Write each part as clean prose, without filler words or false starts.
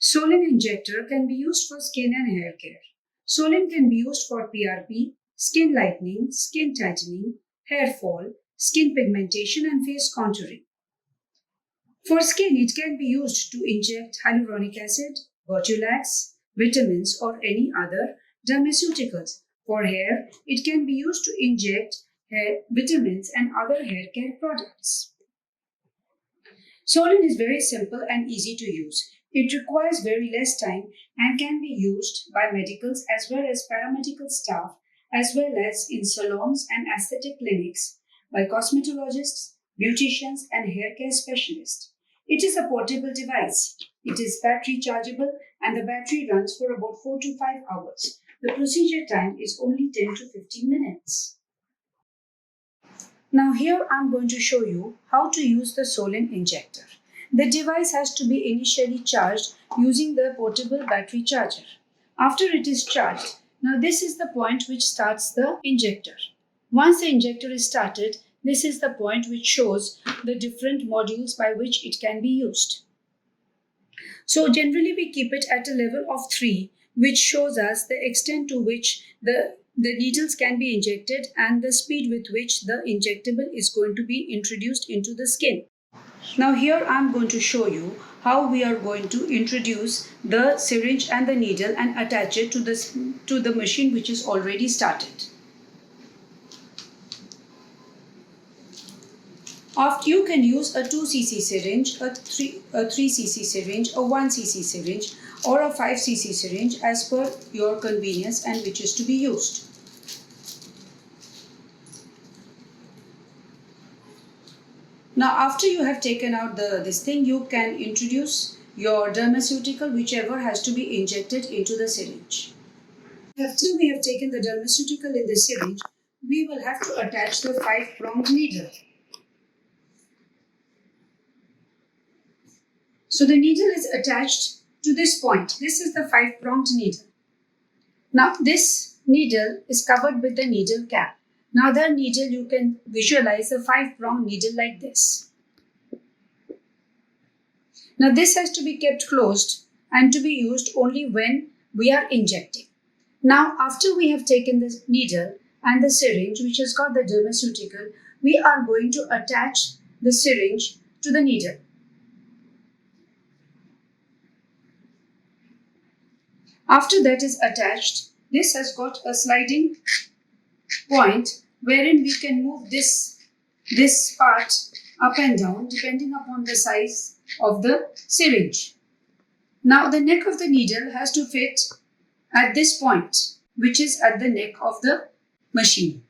Solin Injector can be used for skin and hair care. Solin can be used for PRP, skin lightening, skin tightening, hair fall, skin pigmentation and face contouring. For skin, it can be used to inject hyaluronic acid, Botulinum, vitamins or any other dermaceuticals. For hair, it can be used to inject vitamins and other hair care products. Solin is very simple and easy to use. It requires very less time and can be used by medicals as well as paramedical staff, as well as in salons and aesthetic clinics, by cosmetologists, beauticians, and hair care specialists. It is a portable device. It is battery chargeable and the battery runs for about 4 to 5 hours. The procedure time is only 10 to 15 minutes. Now here I am going to show you how to use the Solin Injector. The device has to be initially charged using the portable battery charger. After it is charged, now this is the point which starts the injector. Once the injector is started, this is the point which shows the different modules by which it can be used. So generally we keep it at a level of 3, which shows us the extent to which the needles can be injected and the speed with which the injectable is going to be introduced into the skin. Now here I am going to show you how we are going to introduce the syringe and the needle and attach it to the machine which is already started. After you can use a 2cc syringe, a 3cc syringe, a 1cc syringe or a 5cc syringe as per your convenience and which is to be used. Now after you have taken out this thing, you can introduce your dermaceutical whichever has to be injected into the syringe. After we have taken the dermaceutical in the syringe, we will have to attach the 5-pronged needle. So the needle is attached to this point. This is the 5-pronged needle. Now this needle is covered with the needle cap. Now the needle, you can visualize a 5-pronged needle like this. Now this has to be kept closed and to be used only when we are injecting. Now after we have taken the needle and the syringe which has got the dermaceutical, we are going to attach the syringe to the needle. After that is attached, this has got a sliding point wherein we can move this part up and down depending upon the size of the syringe. Now the neck of the needle has to fit at this point, which is at the neck of the machine.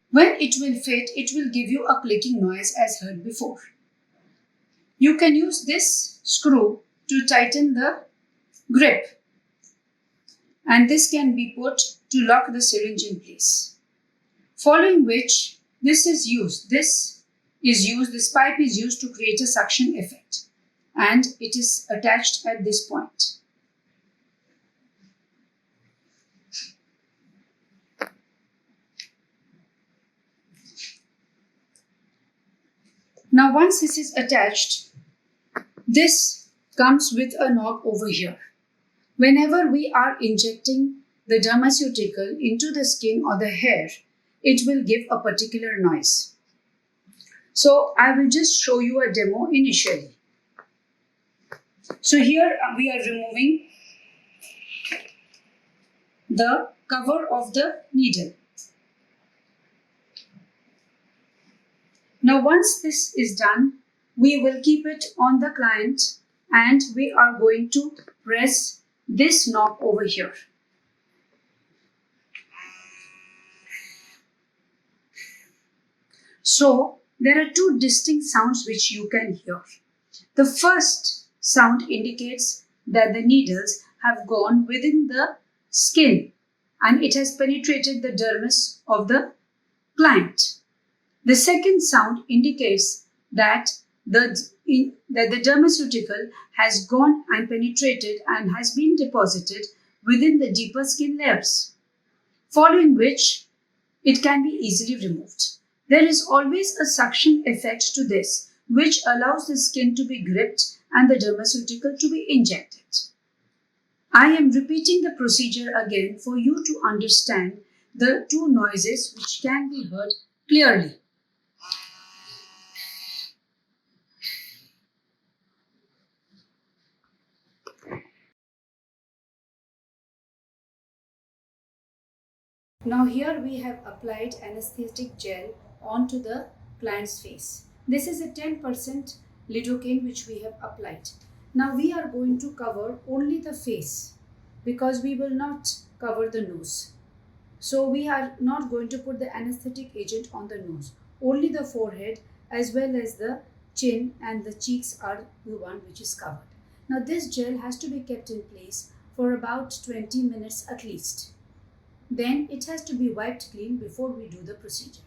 When it will fit, it will give you a clicking noise as heard before. You can use this screw to tighten the grip, and this can be put to lock the syringe in place. Following which, this pipe is used to create a suction effect, and it is attached at this point. Now once this is attached, this comes with a knob over here. Whenever we are injecting the dermaceutical into the skin or the hair, it will give a particular noise. So I will just show you a demo initially. So here we are removing the cover of the needle. Now once this is done, we will keep it on the client and we are going to press this knob over here. So there are 2 distinct sounds which you can hear. The first sound indicates that the needles have gone within the skin and it has penetrated the dermis of the client. The second sound indicates that the dermaceutical has gone and penetrated and has been deposited within the deeper skin layers, following which it can be easily removed. There is always a suction effect to this, which allows the skin to be gripped and the dermaceutical to be injected. I am repeating the procedure again for you to understand the two noises which can be heard clearly. Now here we have applied anesthetic gel onto the client's face. This is a 10% lidocaine which we have applied. Now we are going to cover only the face because we will not cover the nose. So we are not going to put the anesthetic agent on the nose. Only the forehead as well as the chin and the cheeks are the one which is covered. Now this gel has to be kept in place for about 20 minutes at least. Then it has to be wiped clean before we do the procedure.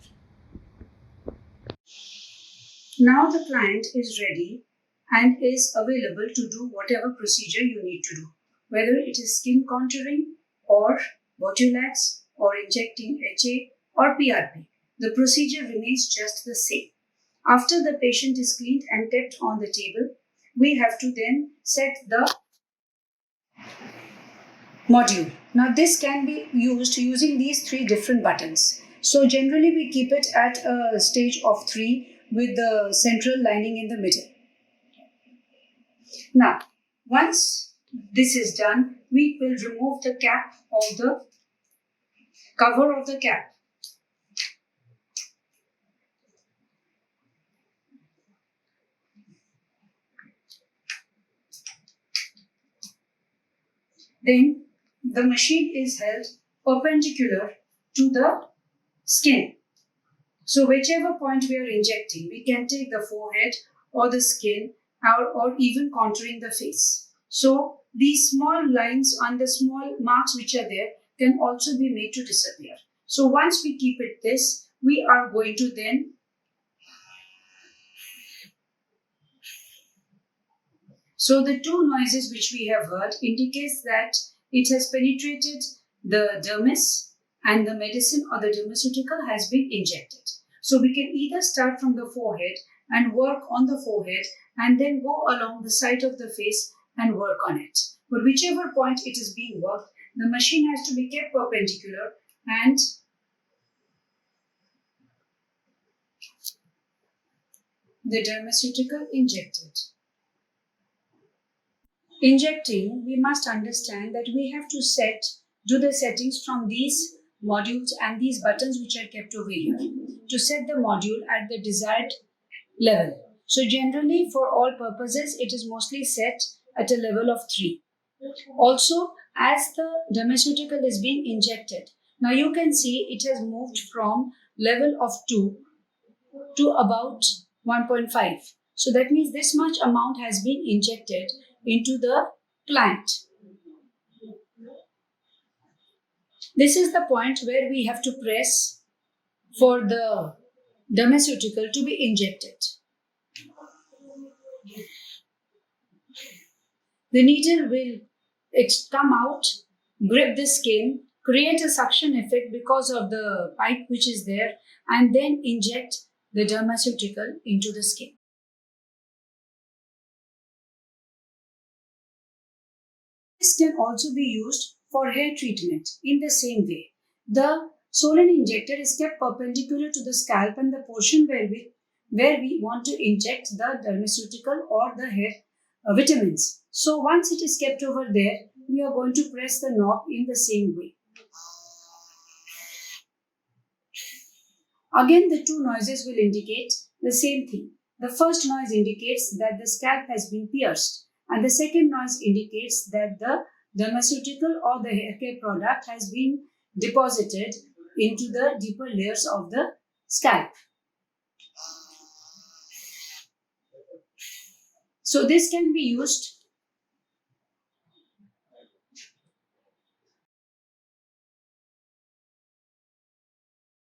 Now the client is ready and is available to do whatever procedure you need to do, whether it is skin contouring or Botulinum or injecting HA or PRP. The procedure remains just the same. After the patient is cleaned and kept on the table, we have to then set the module. Now this can be used using these three different buttons. So generally we keep it at a stage of 3 with the central lining in the middle. Now once this is done, we will remove the cap of the cover of the cap. Then the machine is held perpendicular to the skin. So whichever point we are injecting, we can take the forehead or the skin or even contouring the face. So these small lines and the small marks which are there can also be made to disappear. So once we keep it this, we are going to then So the two noises which we have heard indicates that it has penetrated the dermis and the medicine or the dermaceutical has been injected. So we can either start from the forehead and work on the forehead and then go along the side of the face and work on it. But whichever point it is being worked, the machine has to be kept perpendicular and the dermaceutical injected. Injecting, we must understand that we have to do the settings from these modules and these buttons which are kept over here to set the module at the desired level. So generally for all purposes, it is mostly set at a level of 3. Also, as the dermaceutical is being injected, now you can see it has moved from level of 2 to about 1.5. So that means this much amount has been injected into the plant. This is the point where we have to press for the dermaceutical to be injected. The needle will come out, grip the skin, create a suction effect because of the pipe which is there, and then inject the dermaceutical into the skin. This can also be used for hair treatment in the same way. The Solin injector is kept perpendicular to the scalp and the portion where we want to inject the dermaceutical or the hair vitamins. So once it is kept over there, we are going to press the knob in the same way. Again, the two noises will indicate the same thing. The first noise indicates that the scalp has been pierced, and the second noise indicates that the dermaceutical or the hair care product has been deposited into the deeper layers of the scalp. So this can be used